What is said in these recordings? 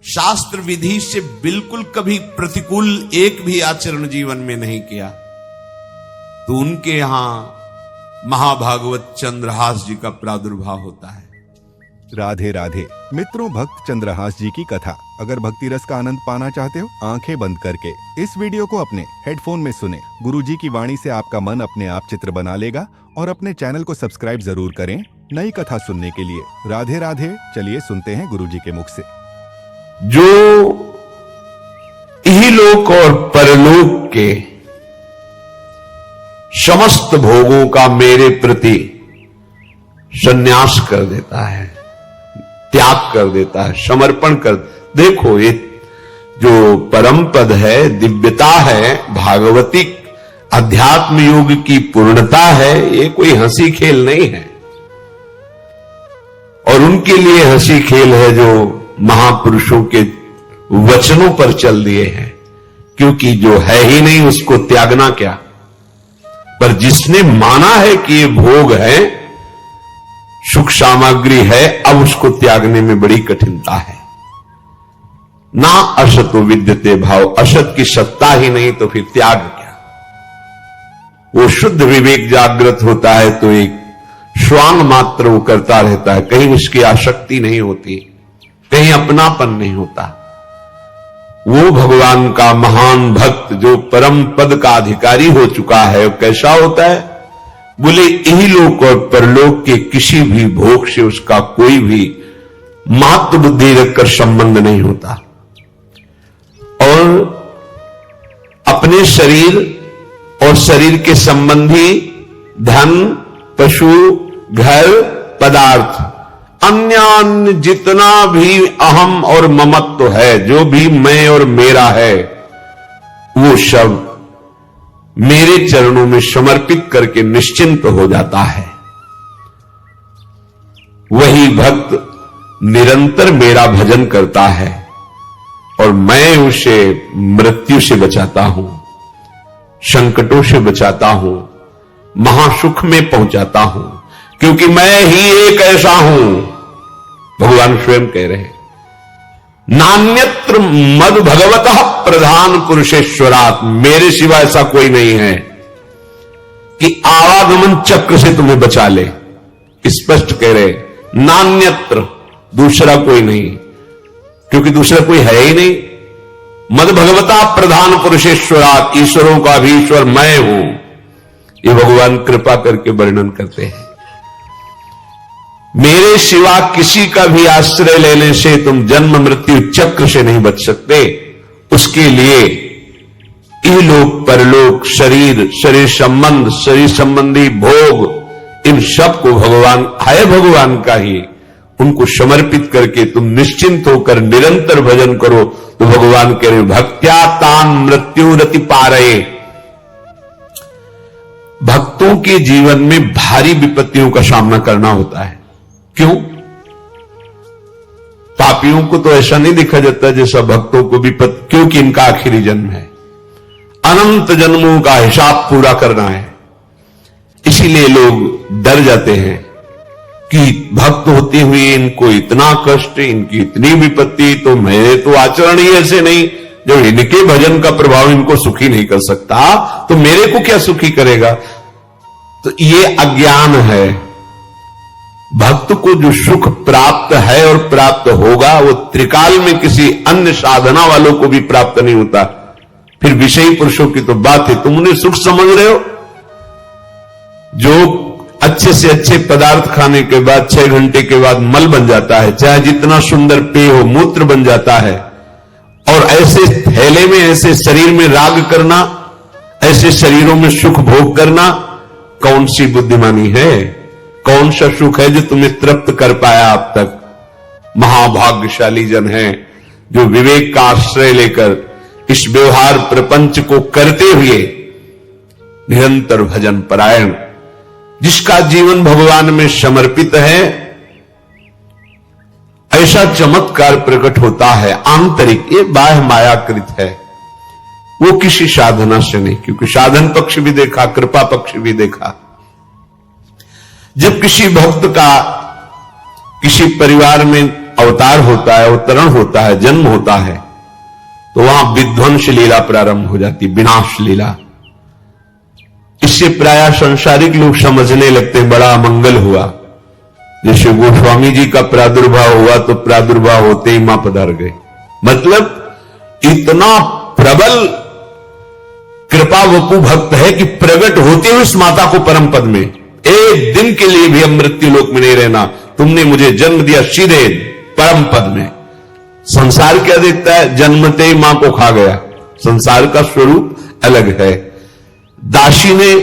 शास्त्र विधि से बिल्कुल कभी प्रतिकूल एक भी आचरण जीवन में नहीं किया, तो उनके यहां महाभागवत चंद्रहास जी का प्रादुर्भाव होता है। राधे राधे मित्रों, भक्त चंद्रहास जी की कथा। अगर भक्ति रस का आनंद पाना चाहते हो, आंखें बंद करके इस वीडियो को अपने हेडफोन में सुने। गुरु जी की वाणी से आपका मन अपने आप चित्र बना लेगा। और अपने चैनल को सब्सक्राइब जरूर करें नई कथा सुनने के लिए। राधे राधे। चलिए सुनते हैं गुरु जी के मुख से। जो इहलोक और परलोक के समस्त भोगों का मेरे प्रति संन्यास कर देता है, त्याग कर देता है, समर्पण कर। देखो, ये जो परम पद है, दिव्यता है, भागवतिक अध्यात्म योग की पूर्णता है, ये कोई हंसी खेल नहीं है। और उनके लिए हंसी खेल है जो महापुरुषों के वचनों पर चल दिए हैं, क्योंकि जो है ही नहीं उसको त्यागना क्या। पर जिसने माना है कि ये भोग है, सुख सामग्री है, अब उसको त्यागने में बड़ी कठिनता है। ना असतो विद्यते भाव, असत की सत्ता ही नहीं तो फिर त्याग क्या। वो शुद्ध विवेक जागृत होता है तो एक श्वान मात्र वो करता रहता है, कहीं उसकी आसक्ति नहीं होती, कहीं अपनापन नहीं होता। वो भगवान का महान भक्त जो परम पद का अधिकारी हो चुका है, वो कैसा होता है? बोले इहलोक और परलोक के किसी भी भोग से उसका कोई भी महत्व बुद्धि रखकर संबंध नहीं होता। और अपने शरीर और शरीर के संबंधी धन, पशु, घर, पदार्थ, अन्य जितना भी अहम और ममत्व है, जो भी मैं और मेरा है, वो सब मेरे चरणों में समर्पित करके निश्चिंत हो जाता है। वही भक्त निरंतर मेरा भजन करता है और मैं उसे मृत्यु से बचाता हूं, संकटों से बचाता हूं, महासुख में पहुंचाता हूं, क्योंकि मैं ही एक ऐसा हूं। भगवान स्वयं कह रहे हैं, नान्यत्र मद भगवतः प्रधान पुरुषेश्वरात्, मेरे सिवा ऐसा कोई नहीं है कि आवागमन चक्र से तुम्हें बचा ले। स्पष्ट कह रहे, नान्यत्र, दूसरा कोई नहीं, क्योंकि दूसरा कोई है ही नहीं। मद भगवता प्रधान पुरुषेश्वरात्, ईश्वरों का भी ईश्वर मैं हूं। ये भगवान कृपा करके वर्णन करते हैं। मेरे सिवा किसी का भी आश्रय लेने से तुम जन्म मृत्यु चक्र से नहीं बच सकते। उसके लिए इहलोक परलोक, शरीर, शरीर संबंध, शरीर संबंधी भोग, इन सब को भगवान है, भगवान का ही, उनको समर्पित करके तुम निश्चिंत होकर निरंतर भजन करो। तो भगवान कह रहे, भक्त्या तान मृत्यु रति पारये। भक्तों के जीवन में भारी विपत्तियों का सामना करना होता है। क्यों? पापियों को तो ऐसा नहीं देखा जाता जैसा भक्तों को विपत्ति, क्योंकि इनका आखिरी जन्म है, अनंत जन्मों का हिसाब पूरा करना है। इसीलिए लोग डर जाते हैं कि भक्त होते हुए इनको इतना कष्ट, इनकी इतनी विपत्ति, तो मेरे तो आचरण ही ऐसे नहीं, जब इनके भजन का प्रभाव इनको सुखी नहीं कर सकता तो मेरे को क्या सुखी करेगा। तो ये अज्ञान है। भक्त को जो सुख प्राप्त है और प्राप्त होगा, वो त्रिकाल में किसी अन्य साधना वालों को भी प्राप्त नहीं होता। फिर विषयी पुरुषों की तो बात है, तुम उन्हें सुख समझ रहे हो। जो अच्छे से अच्छे पदार्थ खाने के बाद 6 घंटे के बाद मल बन जाता है, चाहे जितना सुंदर पेय हो, मूत्र बन जाता है। और ऐसे थैले में, ऐसे शरीर में राग करना, ऐसे शरीरों में सुख भोग करना, कौन सी बुद्धिमानी है? कौन सा सुख है जो तुम्हें तृप्त कर पाया अब तक? महाभाग्यशाली जन है जो विवेक का आश्रय लेकर इस व्यवहार प्रपंच को करते हुए निरंतर भजन परायण, जिसका जीवन भगवान में समर्पित है, ऐसा चमत्कार प्रकट होता है आंतरिक। ये बाह्य मायाकृत है, वो किसी साधना से नहीं, क्योंकि साधन पक्ष भी देखा, कृपा पक्ष भी देखा। जब किसी भक्त का किसी परिवार में अवतार होता है, अवतरण होता है, जन्म होता है, तो वहां विध्वंस लीला प्रारंभ हो जाती, विनाश लीला। इससे प्रायः संसारिक लोग समझने लगते बड़ा अमंगल हुआ। जैसे गोस्वामी जी का प्रादुर्भाव हुआ तो प्रादुर्भाव होते ही मां पधार गए। मतलब इतना प्रबल कृपा वपु भक्त है कि प्रकट होते हुए इस माता को परम पद में, एक दिन के लिए भी हम मृत्यु लोक में नहीं रहना, तुमने मुझे जन्म दिया सीधे परम पद में। संसार क्या देखता है, जन्मते ही मां को खा गया। संसार का स्वरूप अलग है। दासी ने,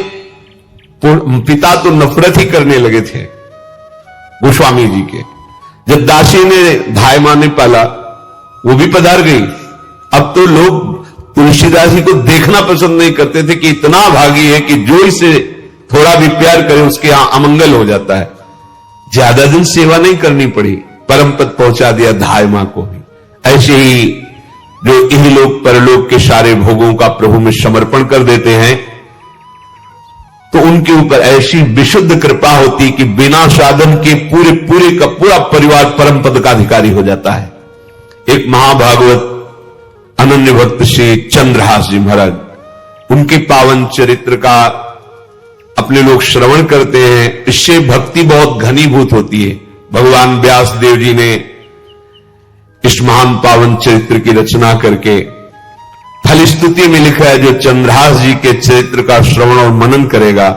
पिता तो नफरत ही करने लगे थे गोस्वामी जी के। जब दासी ने धाय मां ने पाला, वो भी पधार गई। अब तो लोग तुलसीदास जी को देखना पसंद नहीं करते थे कि इतना भागी है कि जो इसे थोड़ा भी प्यार करे उसके यहां अमंगल हो जाता है। ज्यादा दिन सेवा नहीं करनी पड़ी, परम पद पहुंचा दिया धाय मां को भी। ऐसे ही जो इहलोक परलोक के सारे भोगों का प्रभु में समर्पण कर देते हैं तो उनके ऊपर ऐसी विशुद्ध कृपा होती कि बिना साधन के पूरे का पूरा परिवार परम पद का अधिकारी हो जाता है। एक महाभागवत अनन्य भक्त श्री चंद्रहास जी महाराज, उनके पावन चरित्र का अपने लोग श्रवण करते हैं। इससे भक्ति बहुत घनीभूत होती है। भगवान व्यास देव जी ने इस महान पावन चरित्र की रचना करके फलस्तुति में लिखा है, जो चंद्रहास जी के चरित्र का श्रवण और मनन करेगा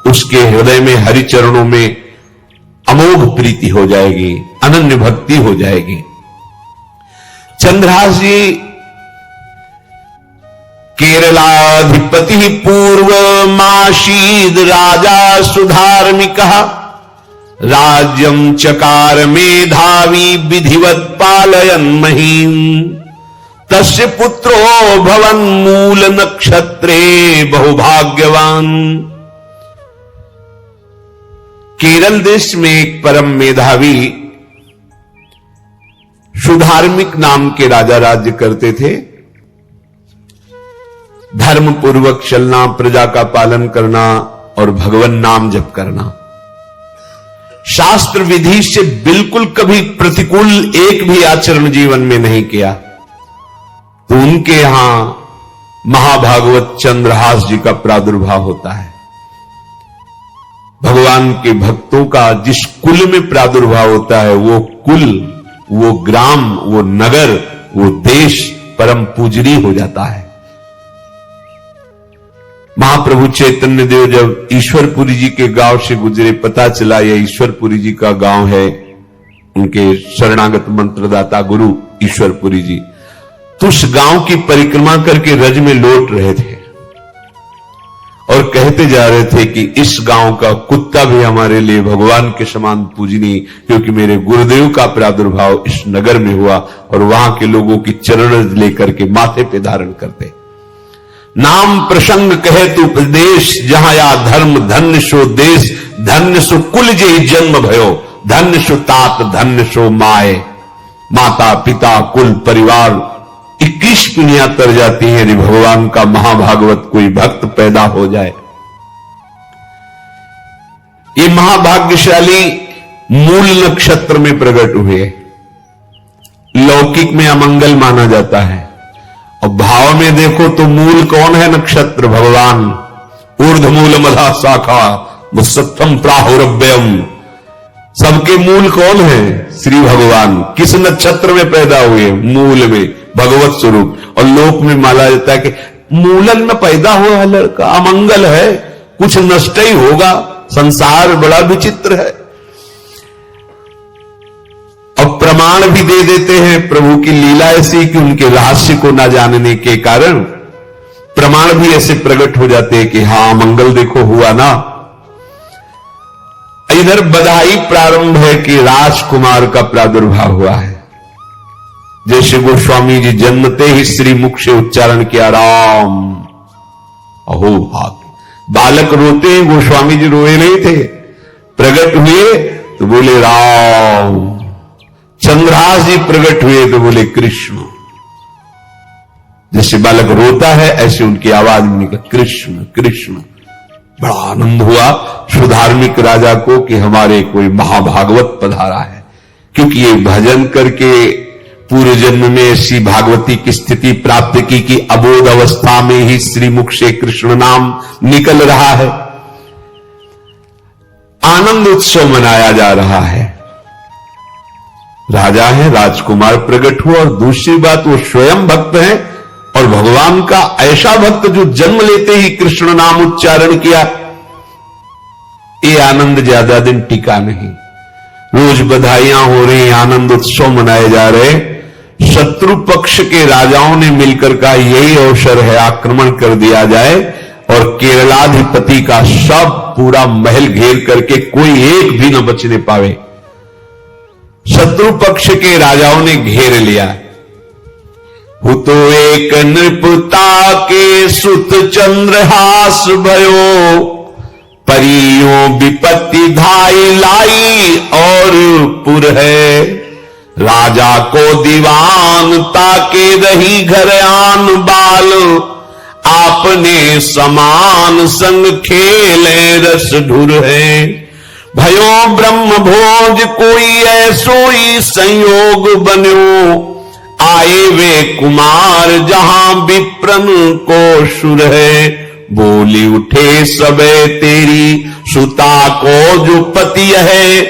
उसके हृदय में हरि चरणों में अमोघ प्रीति हो जाएगी, अनन्य भक्ति हो जाएगी। चंद्रहास जी केरलाधिपति पूर्वमासीद राजा सुधार्मिक, राज्यम चकार मेधावी विधिवत पालयन् महीम, तस्य पुत्रो भवन मूल नक्षत्रे बहुभाग्यवान। केरल देश में एक परम मेधावी सुधार्मिक नाम के राजा राज्य करते थे। धर्म पूर्वक चलना, प्रजा का पालन करना और भगवान नाम जप करना, शास्त्र विधि से बिल्कुल कभी प्रतिकूल एक भी आचरण जीवन में नहीं किया। तो उनके यहां महाभागवत चंद्रहास जी का प्रादुर्भाव होता है। भगवान के भक्तों का जिस कुल में प्रादुर्भाव होता है, वो कुल, वो ग्राम, वो नगर, वो देश परम पूजनीय हो जाता है। महाप्रभु चैतन्य देव जब ईश्वरपुरी जी के गांव से गुजरे, पता चला यह ईश्वरपुरी जी का गांव है, उनके शरणागत मंत्रदाता गुरु ईश्वरपुरी जी, तो उस गांव की परिक्रमा करके रज में लौट रहे थे और कहते जा रहे थे कि इस गांव का कुत्ता भी हमारे लिए भगवान के समान पूजनीय, क्योंकि मेरे गुरुदेव का प्रादुर्भाव इस नगर में हुआ और वहां के लोगों की चरण लेकर के माथे पे धारण करते। नाम प्रसंग कहे तू उपदेश, जहां या धर्म धन्य सो देश, धन्य सो कुल जे जन्म भयो, धन्य सो तात धन्य सो माए। माता पिता कुल परिवार 21 पीढ़ियां तर जाती हैं यदि भगवान का महाभागवत कोई भक्त पैदा हो जाए। ये महाभाग्यशाली मूल नक्षत्र में प्रकट हुए। लौकिक में अमंगल माना जाता है और भाव में देखो तो मूल कौन है? नक्षत्र भगवान। ऊर्ध्वमूल मधा शाखा मुसत्थम प्राहुरव्यम, सबके मूल कौन है? श्री भगवान। किस नक्षत्र में पैदा हुए? मूल में, भगवत स्वरूप। और लोक में माना जाता है कि मूलन में पैदा हुआ लड़का, अमंगल है, कुछ नष्ट ही होगा। संसार बड़ा विचित्र है। और प्रमाण भी दे देते हैं। प्रभु की लीला ऐसी कि उनके रहस्य को ना जानने के कारण प्रमाण भी ऐसे प्रकट हो जाते हैं कि हां, मंगल देखो हुआ ना। इधर बधाई प्रारंभ है कि राजकुमार का प्रादुर्भाव हुआ है। जैसे गोस्वामी जी जन्मते ही श्री मुख से उच्चारण किया, राम। अहो भाग्य। बालक रोते हैं, गोस्वामी जी रोए नहीं थे, प्रकट हुए तो बोले राम। चंद्रहास जी प्रकट हुए तो बोले कृष्ण। जैसे बालक रोता है ऐसे उनकी आवाज में निकला कृष्ण कृष्ण। बड़ा आनंद हुआ सुधार्मिक राजा को कि हमारे कोई महाभागवत पधारा है, क्योंकि ये भजन करके पूर्व जन्म में ऐसी भागवती की स्थिति प्राप्त की कि अबोध अवस्था में ही श्रीमुख से कृष्ण नाम निकल रहा है। आनंद उत्सव मनाया जा रहा है। राजा है, राजकुमार प्रकट हुआ, और दूसरी बात वो स्वयं भक्त है, और भगवान का ऐसा भक्त जो जन्म लेते ही कृष्ण नाम उच्चारण किया। ये आनंद ज्यादा दिन टिका नहीं। रोज बधाइयां हो रही, आनंद उत्सव मनाए जा रहे। शत्रु पक्ष के राजाओं ने मिलकर कहा यही अवसर है, आक्रमण कर दिया जाए, और केरलाधिपति का सब पूरा महल घेर करके कोई एक भी न बचने पावे। शत्रु पक्ष के राजाओं ने घेर लिया। हुतो एक नृपता के सुत चंद्रहास भयो, परियों विपत्ति धाई लाई और पुर है। राजा को दीवान ताके रही घर आन बाल, आपने समान संग खेले रस ढुर है। भयो ब्रह्म भोज कोई ऐसोई संयोग बन्यो, आए वे कुमार जहां विप्रन को सुर है। बोली उठे सबे तेरी सुता को जो पति है,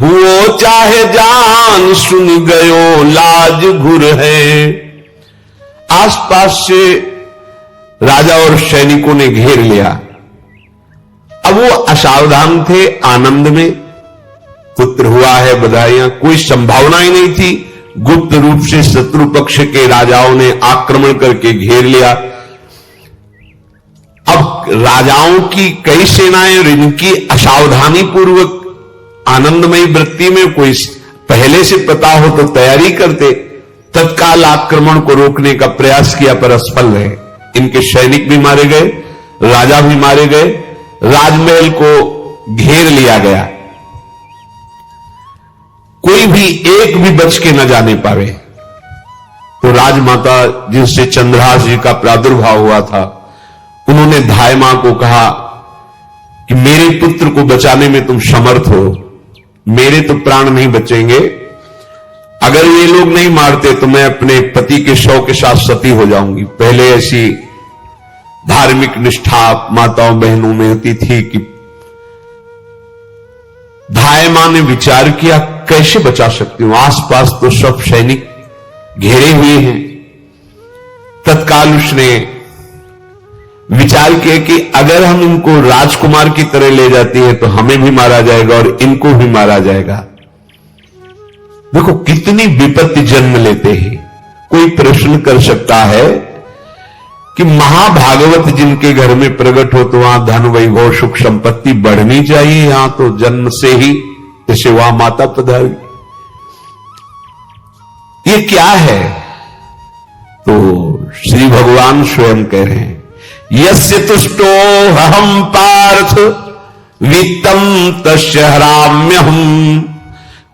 हुओ चाहे जान सुन गयो लाज घुर है। आसपास से राजा और सैनिकों ने घेर लिया। अब वो असावधान थे, आनंद में पुत्र हुआ है, बधाइयां, कोई संभावना ही नहीं थी। गुप्त रूप से शत्रु पक्ष के राजाओं ने आक्रमण करके घेर लिया। अब राजाओं की कई सेनाएं और इनकी असावधानी पूर्वक आनंदमयी वृत्ति में कोई पहले से पता हो तो तैयारी करते, तत्काल आक्रमण को रोकने का प्रयास किया, पर असफल रहे। इनके सैनिक भी मारे गए, राजा भी मारे गए, राजमहल को घेर लिया गया, कोई भी एक भी बच के न जाने पावे। तो राजमाता जिनसे चंद्रहास जी का प्रादुर्भाव हुआ था, उन्होंने धाय मां को कहा कि मेरे पुत्र को बचाने में तुम समर्थ हो, मेरे तो प्राण नहीं बचेंगे, अगर ये लोग नहीं मारते तो मैं अपने पति के शव के साथ सती हो जाऊंगी। पहले ऐसी धार्मिक निष्ठा माताओं बहनों में होती थी कि धाय मां ने विचार किया कैसे बचा सकती हूं, आसपास तो सब सैनिक घेरे हुए हैं। तत्काल उसने विचार किया कि अगर हम इनको राजकुमार की तरह ले जाती है तो हमें भी मारा जाएगा और इनको भी मारा जाएगा। देखो कितनी विपत्ति जन्म लेते हैं। कोई प्रश्न कर सकता है कि महाभागवत जिनके घर में प्रकट हो तो वहां धन वैभव सुख संपत्ति बढ़नी चाहिए, यहां तो जन्म से ही जैसे वहां माता पधारी, ये क्या है? तो श्री भगवान स्वयं कह रहे हैं यस्य तुष्टो हम पार्थ वित्तम तस्य हराम्यहम,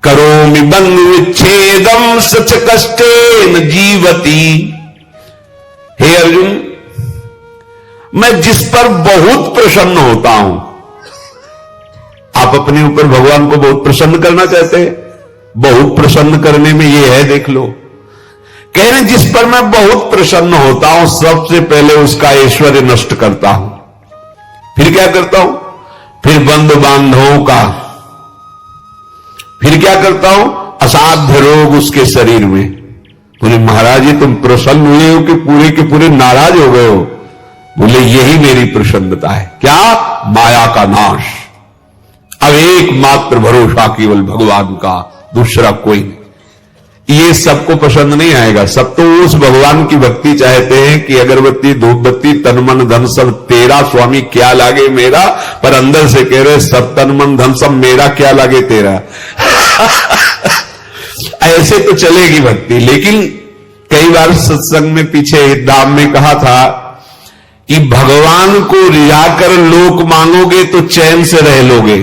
करोमि बंधु विच्छेदम सच कष्टेन जीवती। हे अर्जुन, मैं जिस पर बहुत प्रसन्न होता हूं, आप अपने ऊपर भगवान को बहुत प्रसन्न करना चाहते हैं, बहुत प्रसन्न करने में यह है, देख लो, कह रहे जिस पर मैं बहुत प्रसन्न होता हूं सबसे पहले उसका ऐश्वर्य नष्ट करता हूं, फिर क्या करता हूं, फिर बंधु बांधवों का, फिर क्या करता हूं, असाध्य रोग उसके शरीर में। बोले महाराज ये तुम प्रसन्न हुए हो कि पूरे के पूरे नाराज हो गए हो? बोले यही मेरी प्रसन्नता है। क्या? माया का नाश। अब एकमात्र भरोसा केवल भगवान का, दूसरा कोई नहीं। ये सबको पसंद नहीं आएगा, सब तो उस भगवान की भक्ति चाहते हैं कि अगरबत्ती धूप बत्ती तन मन धन सब तेरा स्वामी, क्या लागे मेरा, पर अंदर से कह रहे सब तन मन धन सब मेरा, क्या लागे तेरा। ऐसे तो चलेगी भक्ति। लेकिन कई बार सत्संग में पीछे दाम में कहा था कि भगवान को रिझाकर लोक मांगोगे तो चैन से रह लोगे,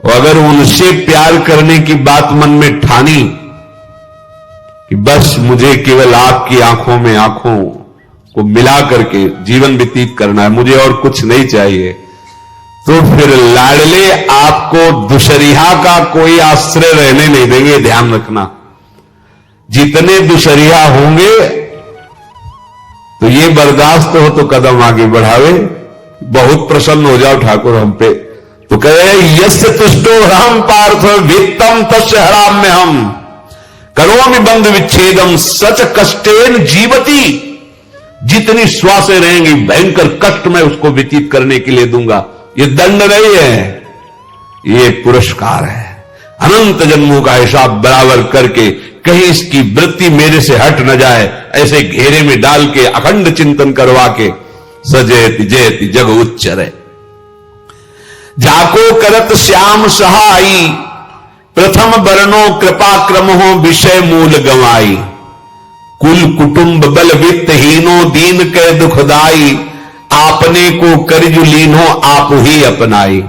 और अगर उनसे प्यार करने की बात मन में ठानी कि बस मुझे केवल आपकी आंखों में आंखों को मिला करके जीवन व्यतीत करना है, मुझे और कुछ नहीं चाहिए, तो फिर लाडले आपको दुशरिया का कोई आश्रय रहने नहीं देंगे, ध्यान रखना। जितने दुशरिया होंगे तो ये बर्दाश्त हो तो कदम आगे बढ़ावे, बहुत प्रसन्न हो जाओ ठाकुर हम पे, तो कहे यस्य तुष्टो राम पार्थ वित्तम तस्य हराम में हम करोमि बंध विच्छेदम सच कष्टेन जीवती। जितनी श्वासें रहेंगी भयंकर कष्ट में उसको व्यतीत करने के लिए दूंगा। ये दंड नहीं है, ये पुरस्कार है। अनंत जन्मों का हिसाब बराबर करके कहीं इसकी वृत्ति मेरे से हट न जाए, ऐसे घेरे में डाल के अखंड चिंतन करवा के सजयति जयति जग उच्चरे। जाको करत श्याम सहाई प्रथम वर्णो कृपा क्रम हो विषय मूल गवाई। कुल कुटुंब बल वित्तहीनो दीन के दुखदाई। आपने को करजु लीनो आप ही अपनाई।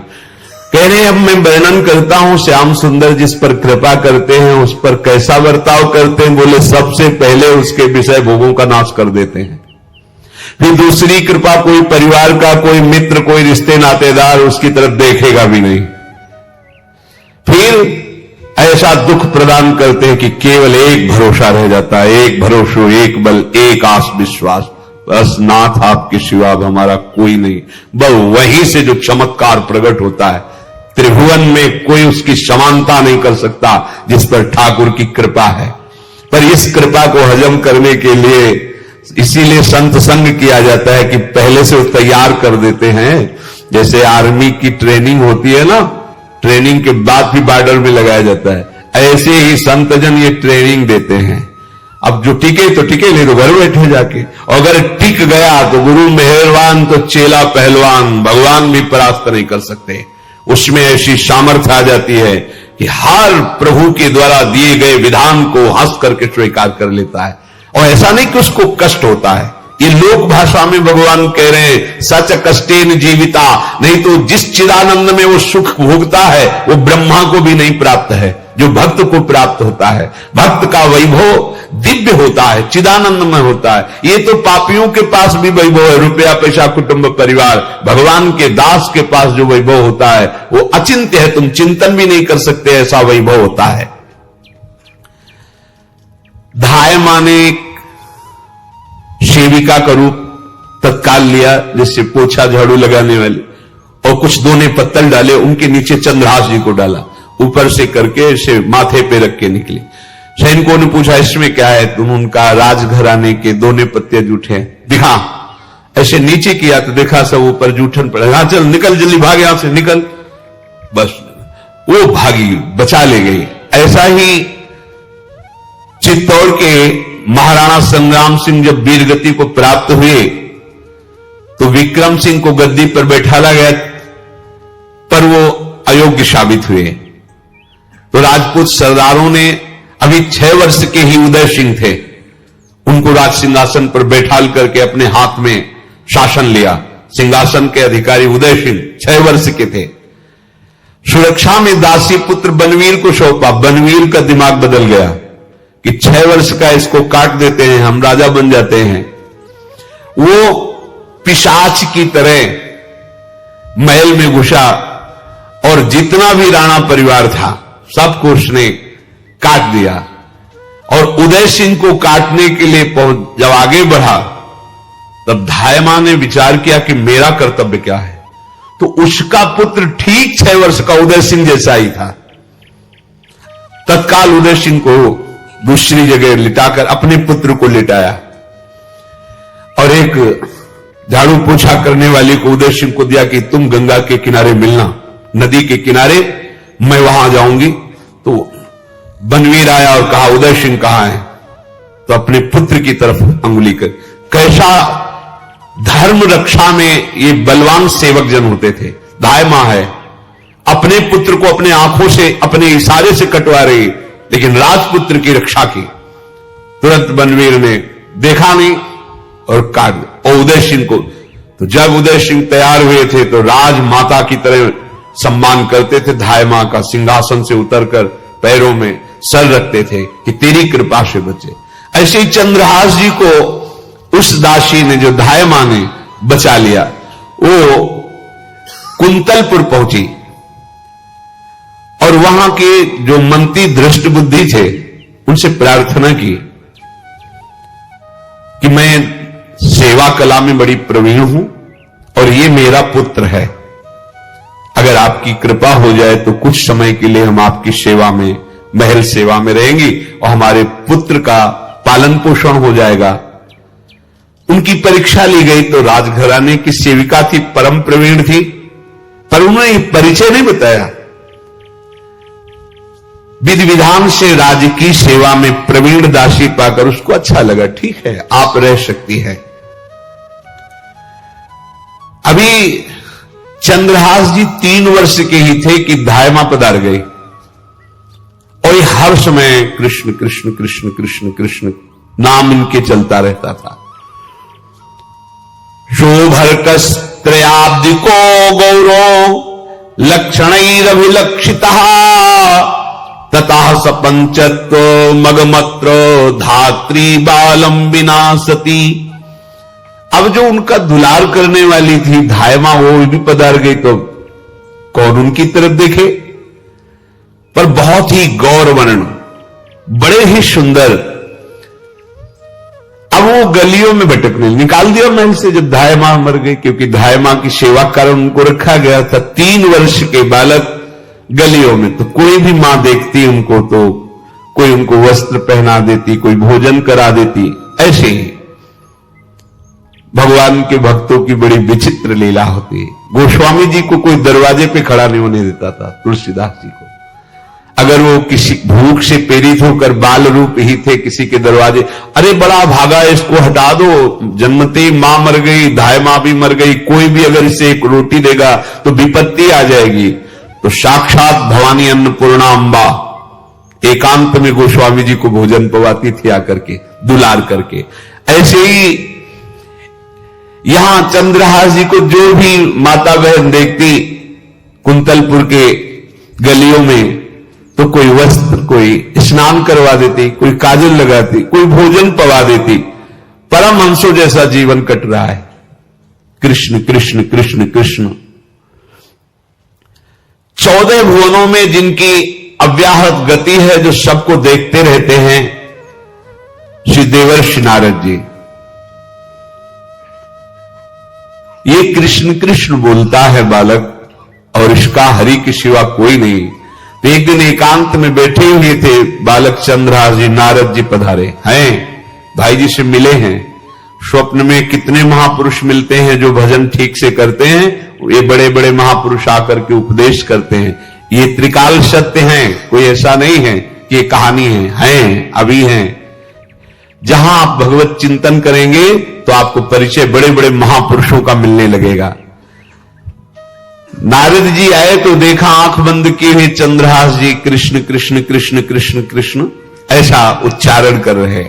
कह रहे अब मैं वर्णन करता हूं श्याम सुंदर जिस पर कृपा करते हैं उस पर कैसा बर्ताव करते हैं। बोले सबसे पहले उसके विषय भोगों का नाश कर देते हैं, फिर दूसरी कृपा कोई परिवार का कोई मित्र कोई रिश्ते नातेदार उसकी तरफ देखेगा भी नहीं। फिर ऐसा दुख प्रदान करते हैं कि केवल एक भरोसा रह जाता है, एक भरोसो एक बल एक आस विश्वास, बस नाथ आपके सिवा हमारा कोई नहीं। बस वहीं से जो चमत्कार प्रकट होता है, त्रिभुवन में कोई उसकी समानता नहीं कर सकता जिस पर ठाकुर की कृपा है। पर इस कृपा को हजम करने के लिए इसीलिए संत संग किया जाता है कि पहले से वो तैयार कर देते हैं। जैसे आर्मी की ट्रेनिंग होती है ना, ट्रेनिंग के बाद भी बॉर्डर में लगाया जाता है, ऐसे ही संतजन ये ट्रेनिंग देते हैं। अब जो टिके तो टिके, नहीं तो घर बैठे जाके, और अगर टिक गया तो गुरु मेहरबान तो चेला पहलवान, भगवान भी परास्त नहीं कर सकते। उसमें ऐसी सामर्थ्य आ जाती है कि हर प्रभु के द्वारा दिए गए विधान को हंस करके स्वीकार कर लेता है, और ऐसा नहीं कि उसको कष्ट होता है। ये लोक भाषा में भगवान कह रहे हैं सच कष्टेन जीविता, नहीं तो जिस चिदानंद में वो सुख भोगता है वो ब्रह्मा को भी नहीं प्राप्त है जो भक्त को प्राप्त होता है। भक्त का वैभव दिव्य होता है, चिदानंद में होता है। ये तो पापियों के पास भी वैभव है, रुपया पैसा कुटुंब परिवार। भगवान के दास के पास जो वैभव होता है वो अचिंत्य है, तुम चिंतन भी नहीं कर सकते, ऐसा वैभव होता है। धाय माने सेविका का रूप तत्काल लिया, जिससे पोछा झाड़ू लगाने वाले, और कुछ दोने पत्तल डाले, उनके नीचे चंद्रहास जी को डाला, ऊपर से करके इसे माथे पे रख के निकली। सैनिकों ने पूछा इसमें क्या है, तुम उनका राजघराने के दोने पत्ते जूठे दिखा। ऐसे नीचे किया तो देखा सब ऊपर जूठन पड़े। हाँ चल निकल जल्दी, भाग यहां से निकल। बस वो भागी, बचा ले गई। ऐसा ही चित्तौड़ के महाराणा संग्राम सिंह जब वीरगति को प्राप्त हुए तो विक्रम सिंह को गद्दी पर बैठाला गया, पर वो अयोग्य साबित हुए। तो राजपूत सरदारों ने, अभी 6 वर्ष के ही उदय सिंह थे, उनको राज सिंहासन पर बैठाल करके अपने हाथ में शासन लिया। सिंहासन के अधिकारी उदय सिंह 6 वर्ष के थे। सुरक्षा में दासी पुत्र बनवीर को सौंपा। बनवीर का दिमाग बदल गया कि 6 वर्ष का इसको काट देते हैं, हम राजा बन जाते हैं। वो पिशाच की तरह महल में घुसा और जितना भी राणा परिवार था सबको उसने काट दिया। और उदय सिंह को काटने के लिए जब आगे बढ़ा तब धायमा ने विचार किया कि मेरा कर्तव्य क्या है। तो उसका पुत्र ठीक 6 वर्ष का उदय सिंह जैसा ही था। तत्काल उदय सिंह को दूसरी जगह लिटाकर अपने पुत्र को लिटाया, और एक झाड़ू पोछा करने वाली को उदय सिंह को दिया कि तुम गंगा के किनारे मिलना, नदी के किनारे, मैं वहां जाऊंगी। तो बनवीर आया और कहा उदय सिंह कहां है, तो अपने पुत्र की तरफ अंगुली कर। कैसा धर्म रक्षा में ये बलवान सेवक जन होते थे। दाय मां है, अपने पुत्र को अपने आंखों से अपने इशारे से कटवा रही, लेकिन राजपुत्र की रक्षा की। तुरंत बनवीर ने देखा नहीं और काट, और उदय सिंह को, तो जब उदय सिंह तैयार हुए थे तो राजमाता की तरह सम्मान करते थे। धाय मां का सिंहासन से उतरकर पैरों में सर रखते थे कि तेरी कृपा से बचे। ऐसे ही चंद्रहास जी को उस दासी ने, जो धाय मां ने बचा लिया, वो कुंतलपुर पहुंची और वहां के जो मंत्री दृष्ट बुद्धि थे उनसे प्रार्थना की कि मैं सेवा कला में बड़ी प्रवीण हूं और ये मेरा पुत्र है, अगर आपकी कृपा हो जाए तो कुछ समय के लिए हम आपकी सेवा में, महल सेवा में रहेंगी और हमारे पुत्र का पालन पोषण हो जाएगा। उनकी परीक्षा ली गई तो राजघराने की सेविका थी, परम प्रवीण थी, पर उन्होंने परिचय नहीं बताया। विधि विधान से राज्य की सेवा में प्रवीण दासी पाकर उसको अच्छा लगा, ठीक है आप रह सकती है। अभी चंद्रहास जी 3 वर्ष के ही थे कि धायमा पधार गए और हर समय कृष्ण कृष्ण कृष्ण कृष्ण कृष्ण नाम इनके चलता रहता था। शोभर्कस्त्रयाब्दिको गौरो लक्षणैरभिलक्षितः ततः स पंचत्व मगमत्र धात्री बालम विनाशति। अब जो उनका दुलार करने वाली थी धायमा वो भी पधार गई तो कौन उनकी तरफ देखे, पर बहुत ही गौर वर्ण, बड़े ही सुंदर। अब वो गलियों में भटकने, निकाल दिया महल से जब धायमा मर गई, क्योंकि धायमा की सेवा कारण उनको रखा गया था। 3 वर्ष के बालक गलियों में, तो कोई भी मां देखती उनको तो कोई उनको वस्त्र पहना देती, कोई भोजन करा देती। ऐसे ही भगवान के भक्तों की बड़ी विचित्र लीला होती है। गोस्वामी जी को कोई दरवाजे पे खड़ा नहीं होने देता था, तुलसीदास जी को। अगर वो किसी भूख से पीड़ित होकर बाल रूप ही थे किसी के दरवाजे, अरे बड़ा भागा इसको हटा दो, जन्मते मां मर गई, धायमा भी मर गई, कोई भी अगर इसे एक रोटी देगा तो विपत्ति आ जाएगी। तो साक्षात भवानी अन्नपूर्णा अम्बा एकांत में गोस्वामी जी को भोजन पवाती थी आकर के, दुलार करके। ऐसे ही यहां चंद्रहास जी को जो भी माता बहन देखती कुंतलपुर के गलियों में, तो कोई वस्त्र, कोई स्नान करवा देती, कोई काजल लगाती, कोई भोजन पवा देती। परमहंसों जैसा जीवन कट रहा है। कृष्ण कृष्ण कृष्ण कृष्ण। 14 भुवनों में जिनकी अव्याहत गति है, जो सबको देखते रहते हैं, श्री देवर्षि नारद जी। ये कृष्ण कृष्ण बोलता है बालक और इसका हरि के सिवा कोई नहीं। तो एक दिन एकांत में बैठे हुए थे बालक चंद्रहास जी, नारद जी पधारे हैं, भाई जी से मिले हैं। स्वप्न में कितने महापुरुष मिलते हैं जो भजन ठीक से करते हैं, ये बड़े बड़े महापुरुष आकर के उपदेश करते हैं। ये त्रिकाल सत्य हैं, कोई ऐसा नहीं है कि ये कहानी है, अभी हैं। जहां आप भगवत चिंतन करेंगे तो आपको परिचय बड़े बड़े महापुरुषों का मिलने लगेगा। नारद जी आए तो देखा आंख बंद किए हुए चंद्रहास जी कृष्ण कृष्ण कृष्ण कृष्ण कृष्ण ऐसा उच्चारण कर रहे।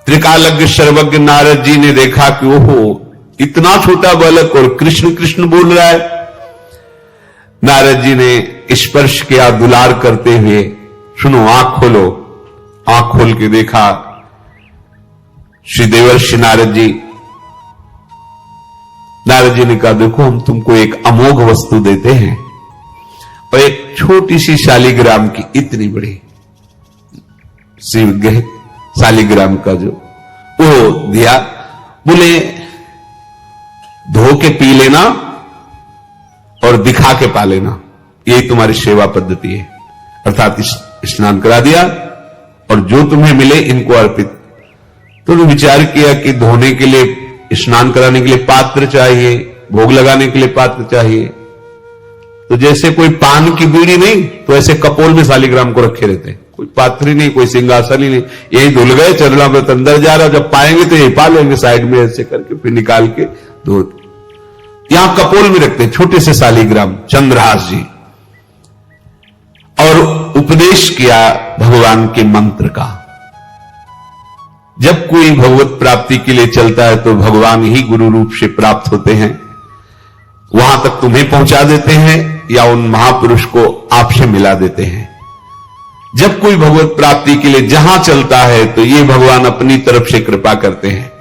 त्रिकालज्ञ सर्वज्ञ नारद जी ने देखा कि ओहो इतना छोटा बालक और कृष्ण कृष्ण बोल रहा है। नारद जी ने स्पर्श किया दुलार करते हुए, सुनो आंख खोलो। आंख खोल के देखा श्री देवर्षि नारद जी। नारद जी ने कहा देखो हम तुमको एक अमोघ वस्तु देते हैं, और एक छोटी सी शालिग्राम की, इतनी बड़ी शालिग्राम का जो वो दिया। बोले धो के पी लेना और दिखा के पा लेना, यही तुम्हारी सेवा पद्धति है। अर्थात स्नान करा दिया और जो तुम्हें मिले इनको अर्पित। तो विचार किया कि धोने के लिए, स्नान कराने के लिए पात्र चाहिए, भोग लगाने के लिए पात्र चाहिए। तो जैसे कोई पान की बीड़ी नहीं, तो ऐसे कपोल में शालिग्राम को रखे रहते, कोई पात्र ही नहीं, कोई सिंहासन ही नहीं, यही धुल गए। चरणामृत अंदर जा रहा, जब पाएंगे तो यही पा लेंगे साइड में ऐसे करके, फिर निकाल के धो। यहां कपोल में रखते छोटे से शालिग्राम चंद्रहास जी, और उपदेश किया भगवान के मंत्र का। जब कोई भगवत प्राप्ति के लिए चलता है तो भगवान ही गुरु रूप से प्राप्त होते हैं, वहां तक तुम्हें पहुंचा देते हैं या उन महापुरुष को आपसे मिला देते हैं। जब कोई भगवत प्राप्ति के लिए जहां चलता है तो ये भगवान अपनी तरफ से कृपा करते हैं।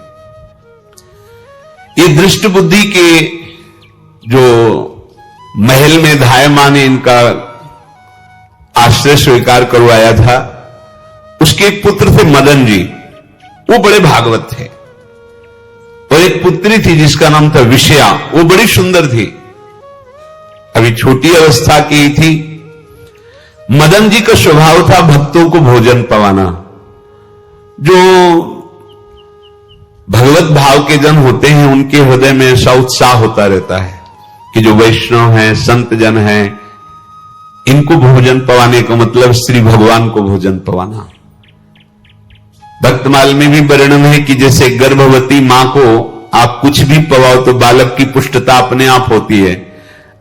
ये दृष्ट बुद्धि के जो महल में धायमान ने इनका आश्रय स्वीकार करवाया था। उसके एक पुत्र थे मदन जी, वो बड़े भागवत थे, और एक पुत्री थी जिसका नाम था विषया, वो बड़ी सुंदर थी, अभी छोटी अवस्था की थी। मदन जी का स्वभाव था भक्तों को भोजन पवाना। जो भगवत भाव के जन होते हैं उनके हृदय में ऐसा उत्साह होता रहता है कि जो वैष्णव हैं, संत जन हैं, इनको भोजन पवाने का मतलब श्री भगवान को भोजन पवाना। भक्तमाल में भी वर्णन है कि जैसे गर्भवती मां को आप कुछ भी पवाओ तो बालक की पुष्टता अपने आप होती है,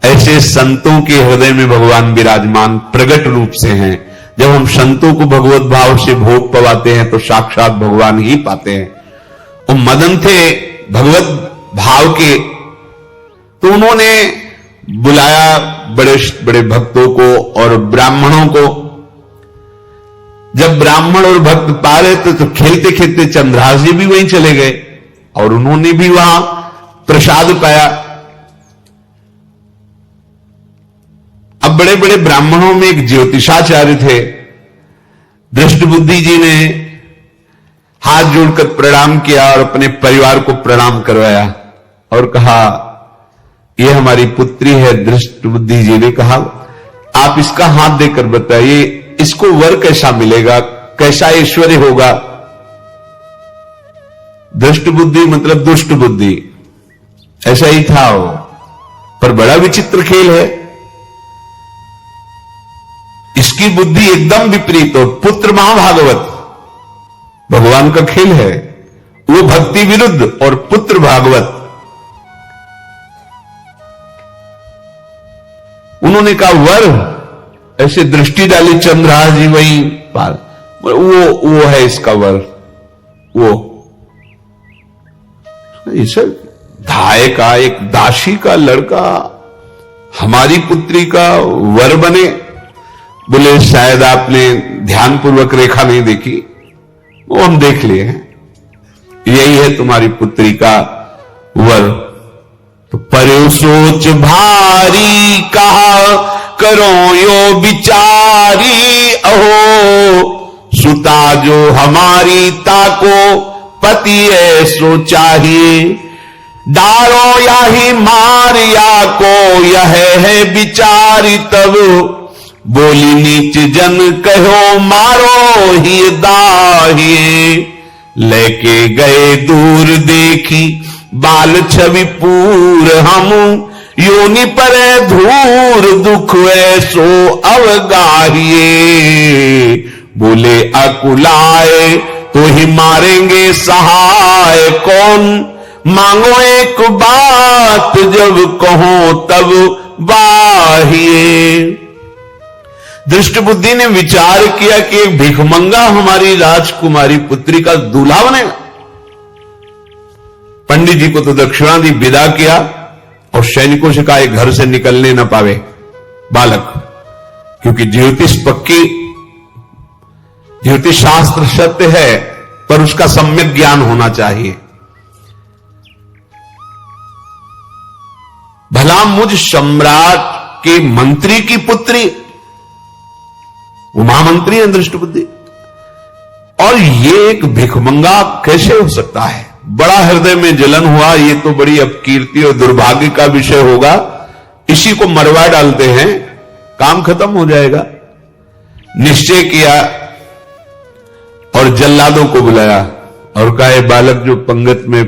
ऐसे संतों के हृदय में भगवान विराजमान प्रकट रूप से हैं। जब हम संतों को भगवत भाव से भोग पवाते हैं तो साक्षात भगवान ही पाते हैं। वो मदन थे भगवत भाव के, तो उन्होंने बुलाया बड़े बड़े भक्तों को और ब्राह्मणों को। जब ब्राह्मण और भक्त पा रहे थे तो खेलते खेलते चंद्रहास जी भी वहीं चले गए और उन्होंने भी वहां प्रसाद पाया। अब बड़े बड़े ब्राह्मणों में एक ज्योतिषाचार्य थे। दृष्टबुद्धि जी ने हाथ जोड़कर प्रणाम किया और अपने परिवार को प्रणाम करवाया और कहा, यह हमारी पुत्री है। दृष्टबुद्धि जी ने कहा, आप इसका हाथ देकर बताइए इसको वर कैसा मिलेगा, कैसा ऐश्वर्य होगा। दृष्टबुद्धि मतलब दुष्ट बुद्धि, ऐसा ही था वो, पर बड़ा विचित्र खेल है। इसकी बुद्धि एकदम विपरीत हो, पुत्र महाभागवत भगवान का खेल है, वो भक्ति विरुद्ध और पुत्र भागवत। उन्होंने कहा वर, ऐसे दृष्टि डाली चंद्रहास जी वहीं पार, वो है इसका वर। वो इसे धाय का एक दासी का लड़का हमारी पुत्री का वर बने। बोले शायद आपने ध्यानपूर्वक रेखा नहीं देखी, वो हम देख लिए हैं, यही है तुम्हारी पुत्री का वर। तो पर्यो सोच भारी कहा करो यो विचारी, अहो सुता जो हमारी ताको पति ऐसो चाहिए। डारो या ही मार या को यह है विचारी, तब बोली नीच जन कहो मारो ही दाहिए। लेके गए दूर देखी बाल छवि पूर, हम योनि पर धूर दुख ऐसो अवगाहिए। बोले अकुलाए तो ही मारेंगे सहाय कौन, मांगो एक बात जब कहो तब बाहिए। दृष्टबुद्धि ने विचार किया कि एक भिखमंगा हमारी राजकुमारी पुत्री का दूल्हा बनेगा। पंडित जी को तो दक्षिणा दी, विदा किया और सैनिकों से कहा घर से निकलने न पावे बालक, क्योंकि ज्योतिष पक्की, ज्योतिष शास्त्र सत्य है पर उसका सम्यक ज्ञान होना चाहिए। भला मुझ सम्राट के मंत्री की पुत्री, वो महामंत्री है दृष्टबुद्धि, और ये एक भिखमंगा कैसे हो सकता है। बड़ा हृदय में जलन हुआ, ये तो बड़ी अपकीर्ति और दुर्भाग्य का विषय होगा, इसी को मरवा डालते हैं, काम खत्म हो जाएगा। निश्चय किया और जल्लादों को बुलाया और कहा बालक जो पंगत में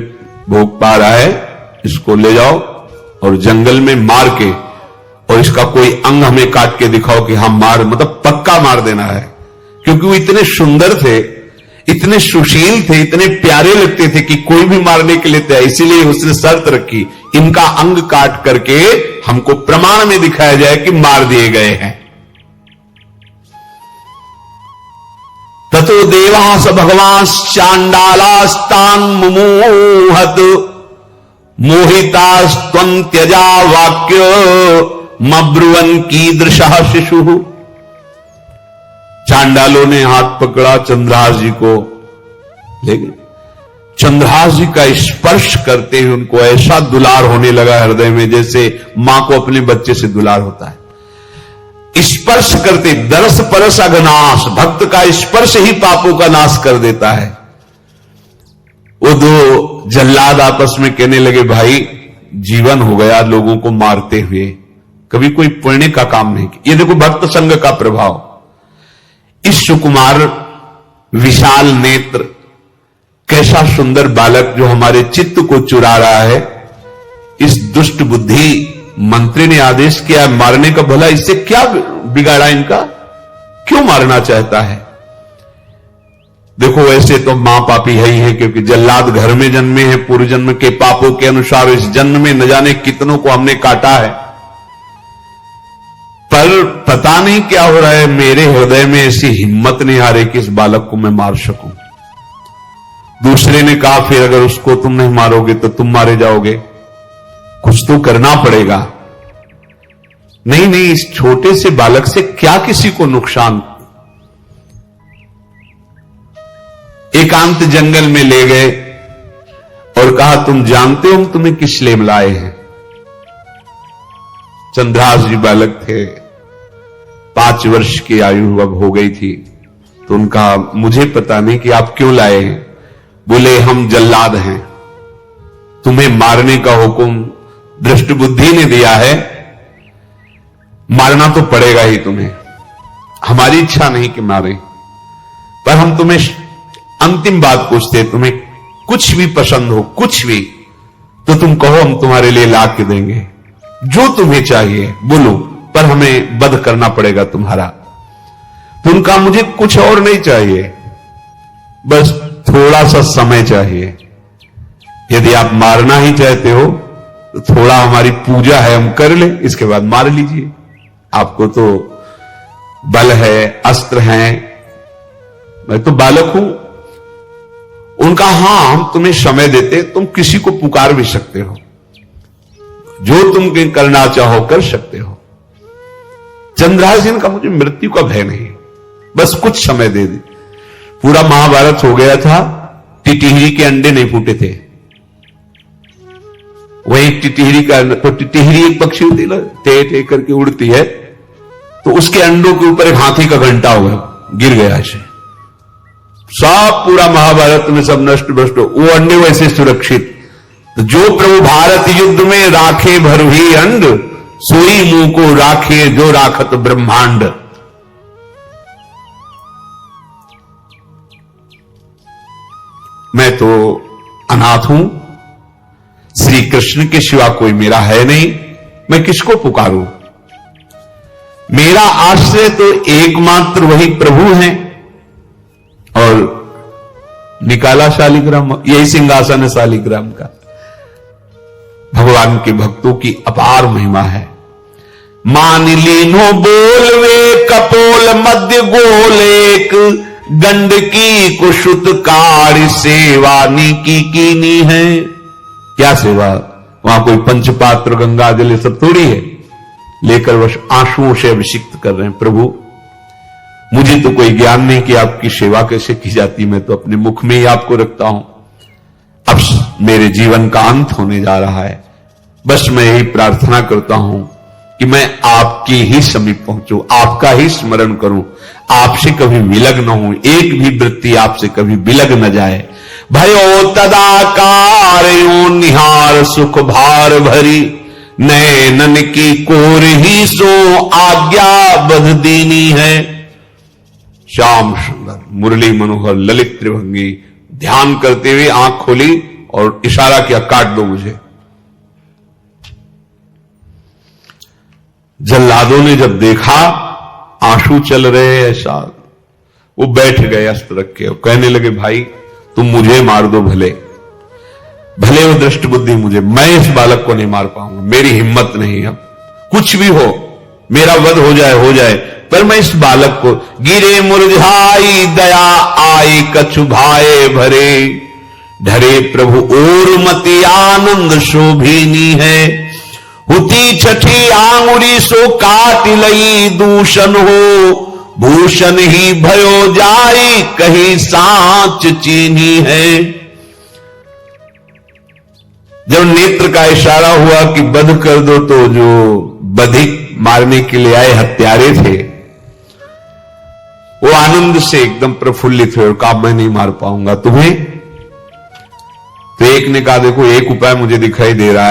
भोग पा रहा है इसको ले जाओ और जंगल में मार के, और इसका कोई अंग हमें काट के दिखाओ कि हम मार, मतलब पक्का मार देना है। क्योंकि वो इतने सुंदर थे, इतने सुशील थे, इतने प्यारे लगते थे कि कोई भी मारने के लिए तैयार। इसीलिए उसने शर्त रखी, इनका अंग काट करके हमको प्रमाण में दिखाया जाए कि मार दिए गए हैं। ततो देवास भगवांस चांडालास्तान मुमुहत, मोहितास्त्वं त्यजा वाक्य मब्रुवन कीदृशः शिशु। चांडालों ने हाथ पकड़ा चंद्रहास जी को ले गए। चंद्रहास जी का स्पर्श करते ही उनको ऐसा दुलार होने लगा हृदय में, जैसे मां को अपने बच्चे से दुलार होता है। स्पर्श करते, दरस परस अघनाश, भक्त का स्पर्श ही पापों का नाश कर देता है। वो दो जल्लाद आपस में कहने लगे, भाई जीवन हो गया लोगों को मारते हुए, कभी कोई पुण्य का काम नहीं किया। ये देखो भक्त संग का प्रभाव। इस सुकुमार विशाल नेत्र, कैसा सुंदर बालक जो हमारे चित्त को चुरा रहा है, इस दुष्ट बुद्धि मंत्री ने आदेश किया मारने का, भला इससे क्या बिगाड़ा इनका, क्यों मारना चाहता है। देखो वैसे तो मां पापी है ही है, क्योंकि जल्लाद घर में जन्मे हैं, पूर्व जन्म के पापों के अनुसार इस जन्म में न जाने कितनों को हमने काटा है, पर पता नहीं क्या हो रहा है, मेरे हृदय में ऐसी हिम्मत नहीं आ रही कि इस बालक को मैं मार सकूं। दूसरे ने कहा, फिर अगर उसको तुम नहीं मारोगे तो तुम मारे जाओगे, कुछ तो करना पड़ेगा। नहीं नहीं, इस छोटे से बालक से क्या किसी को नुकसान। एकांत जंगल में ले गए और कहा, तुम जानते हो हम तुम्हें किस लिए लाए हैं। चंद्रहास जी बालक थे, 5 वर्ष की आयु अब हो गई थी, तो उनका मुझे पता नहीं कि आप क्यों लाए हैं। बोले, हम जल्लाद हैं, तुम्हें मारने का हुक्म दृष्ट बुद्धि ने दिया है, मारना तो पड़ेगा ही तुम्हें। हमारी इच्छा नहीं कि मारे, पर हम तुम्हें अंतिम बात पूछते, तुम्हें कुछ भी पसंद हो, कुछ भी, तो तुम कहो, हम तुम्हारे लिए ला के देंगे, जो तुम्हें चाहिए बोलो, पर हमें वध करना पड़ेगा तुम्हारा। तो उनका, मुझे कुछ और नहीं चाहिए, बस थोड़ा सा समय चाहिए। यदि आप मारना ही चाहते हो तो थोड़ा हमारी पूजा है हम कर लें, इसके बाद मार लीजिए। आपको तो बल है, अस्त्र हैं, मैं तो बालक हूं। उनका, हां हम तुम्हें समय देते, तुम किसी को पुकार भी सकते हो, जो तुम करना चाहो कर सकते हो। चंद्रहास जी का, मुझे मृत्यु का भय नहीं, बस कुछ समय दे दे। पूरा महाभारत हो गया था, टिटिहरी के अंडे नहीं फूटे थे। वही टिटिहरी का, तो टिटिहरी एक पक्षी होती है ना, टे टे करके उड़ती है, तो उसके अंडों के ऊपर एक हाथी का घंटा हुआ, गिर गया ऐसे, सब पूरा महाभारत में सब नष्ट भ्रष्ट, वो अंडे वैसे सुरक्षित। तो जो प्रभु भारत युद्ध में राखे भरुही अंड, सोई मुंह को राखे जो राखत ब्रह्मांड। मैं तो अनाथ हूं, श्री कृष्ण के सिवा कोई मेरा है नहीं, मैं किसको पुकारूं। मेरा आश्रय तो एकमात्र वही प्रभु हैं। और निकाला शालिग्राम, यही सिंहासन है शालिग्राम का। भगवान के भक्तों की अपार महिमा है। मान लीनो बोलवे कपोल मध्य गोलेक, गंडकी कुशुत कार्य सेवा नीकी कीनी है। क्या सेवा, वहां कोई पंचपात्र गंगा जल सब थोड़ी है, लेकर वह आंसुओं से अभिषिक्त कर रहे हैं। प्रभु मुझे तो कोई ज्ञान नहीं कि आपकी सेवा कैसे की जाती, मैं तो अपने मुख में ही आपको रखता हूं। अब मेरे जीवन का अंत होने जा रहा है, बस मैं यही प्रार्थना करता हूं कि मैं आपके ही समीप पहुंचूं, आपका ही स्मरण करूं, आपसे कभी विलग न हूं, एक भी वृत्ति आपसे कभी विलग न जाए। भयो तदाकार यो निहार सुख भार भरी, नैनन की कोर ही सो आज्ञा बध दीनी है। श्याम सुंदर मुरली मनोहर ललित त्रिभंगी ध्यान करते हुए आंख खोली और इशारा किया, काट दो मुझे। जल्लादों ने जब देखा आंसू चल रहे ऐसा, वो बैठ गए अस्त्र रख के और कहने लगे, भाई तुम मुझे मार दो, भले भले वो दृष्ट बुद्धि मुझे, मैं इस बालक को नहीं मार पाऊंगा, मेरी हिम्मत नहीं। अब कुछ भी हो, मेरा वध हो जाए, पर मैं इस बालक को, गिरे मुरझाई दया आई कछु भाए भरे, ढरे प्रभु और मति आनंद शोभिनी है। हुती छठी आंगुरी सो काट लई दूषण हो, भूषण ही भयो जाई कहीं सांच चीनी है। जब नेत्र का इशारा हुआ कि वध कर दो, तो जो बधिक मारने के लिए आए हत्यारे थे वो आनंद से एकदम प्रफुल्लित हुए और कहा मैं नहीं मार पाऊंगा तुम्हें। तो एक ने कहा देखो एक उपाय मुझे दिखाई दे रहा है,